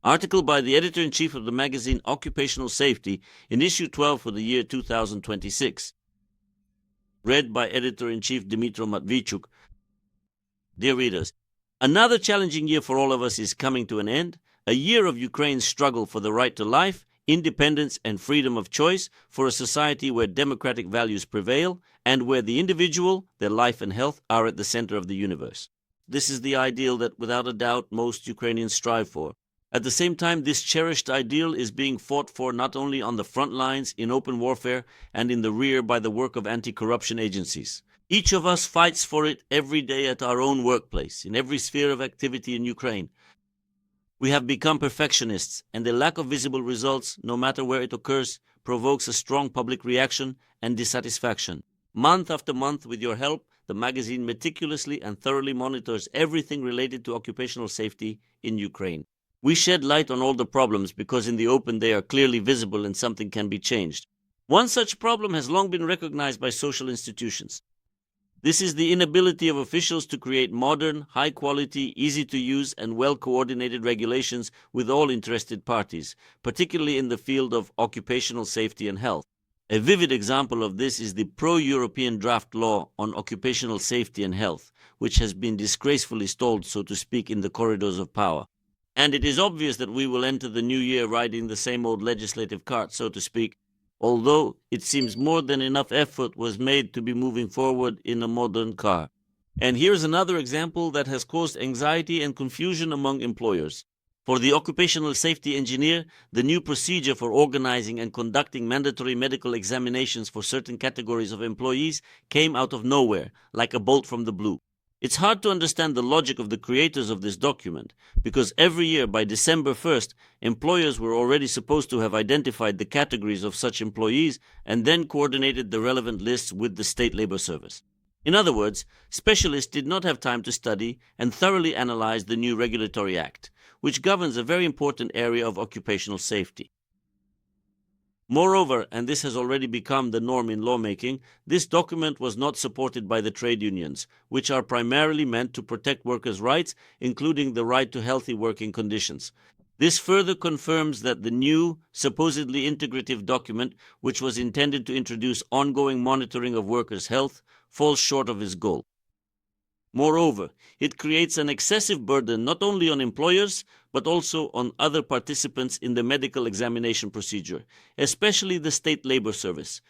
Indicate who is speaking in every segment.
Speaker 1: Article by the editor-in-chief of the magazine Occupational Safety in issue 12 for the year 2026. Read by editor-in-chief Dmytro Matvichuk. Dear readers, another challenging year for all of us is coming to an end, a year of Ukraine's struggle for the right to life, independence and freedom of choice, for a society where democratic values prevail and where the individual, their life and health are at the center of the universe. This is the ideal that without a doubt most Ukrainians strive for. At the same time, this cherished ideal is being fought for not only on the front lines, in open warfare, and in the rear by the work of anti-corruption agencies. Each of us fights for it every day at our own workplace, in every sphere of activity in Ukraine. We have become perfectionists, and the lack of visible results, no matter where it occurs, provokes a strong public reaction and dissatisfaction. Month after month, with your help, the magazine meticulously and thoroughly monitors everything related to occupational safety in Ukraine. We shed light on all the problems because in the open they are clearly visible and something can be changed. One such problem has long been recognized by social institutions. This is the inability of officials to create modern, high-quality, easy-to-use and well-coordinated regulations with all interested parties, particularly in the field of occupational safety and health. A vivid example of this is the pro-European draft law on occupational safety and health, which has been disgracefully stalled, so to speak, in the corridors of power. And it is obvious that we will enter the new year riding the same old legislative cart, so to speak, although it seems more than enough effort was made to be moving forward in a modern car. And here's another example that has caused anxiety and confusion among employers. For the occupational safety engineer, the new procedure for organizing and conducting mandatory medical examinations for certain categories of employees came out of nowhere, like a bolt from the blue. It's hard to understand the logic of the creators of this document, because every year by December 1st, employers were already supposed to have identified the categories of such employees and then coordinated the relevant lists with the State Labor Service. In other words, specialists did not have time to study and thoroughly analyze the new regulatory act, which governs a very important area of occupational safety. Moreover, and this has already become the norm in lawmaking, this document was not supported by the trade unions, which are primarily meant to protect workers' rights, including the right to healthy working conditions. This further confirms that the new, supposedly integrative document, which was intended to introduce ongoing monitoring of workers' health, falls short of its goal. Moreover, it creates an excessive burden not only on employers, but also on other participants in the medical examination procedure, especially the State Labor Service.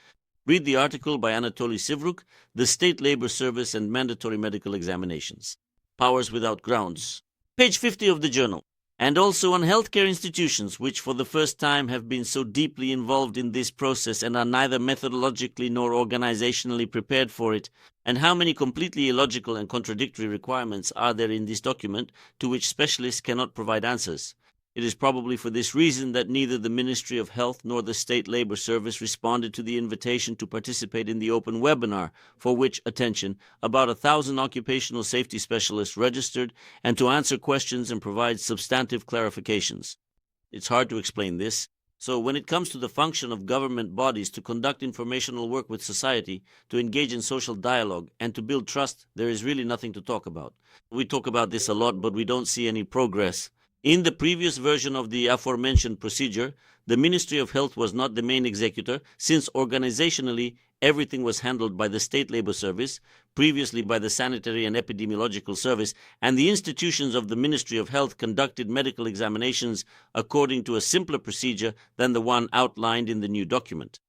Speaker 1: Read the article by Anatoly Sivruk, The State Labor Service and Mandatory Medical Examinations. Powers Without Grounds. Page 50 of the journal. And also on healthcare institutions, which for the first time have been so deeply involved in this process and are neither methodologically nor organizationally prepared for it, and how many completely illogical and contradictory requirements are there in this document to which specialists cannot provide answers. It is probably for this reason that neither the Ministry of Health nor the State Labor Service responded to the invitation to participate in the open webinar, for which, attention, about 1,000 occupational safety specialists registered, and to answer questions and provide substantive clarifications. It's hard to explain this. So when it comes to the function of government bodies to conduct informational work with society, to engage in social dialogue, and to build trust, there is really nothing to talk about. We talk about this a lot, but we don't see any progress. In the previous version of the aforementioned procedure, the Ministry of Health was not the main executor, since organizationally everything was handled by the State Labor Service, previously by the Sanitary and Epidemiological Service, and the institutions of the Ministry of Health conducted medical examinations according to a simpler procedure than the one outlined in the new document.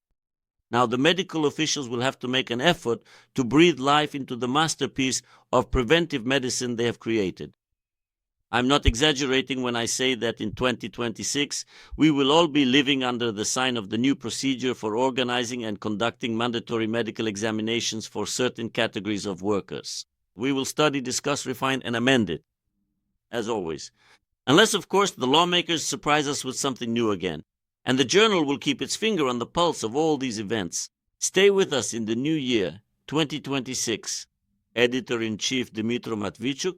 Speaker 1: Now, the medical officials will have to make an effort to breathe life into the masterpiece of preventive medicine they have created. I'm not exaggerating when I say that in 2026, we will all be living under the sign of the new procedure for organizing and conducting mandatory medical examinations for certain categories of workers. We will study, discuss, refine, and amend it, as always. Unless, of course, the lawmakers surprise us with something new again. And the journal will keep its finger on the pulse of all these events. Stay with us in the new year, 2026. Editor-in-Chief Dmytro Matvichuk,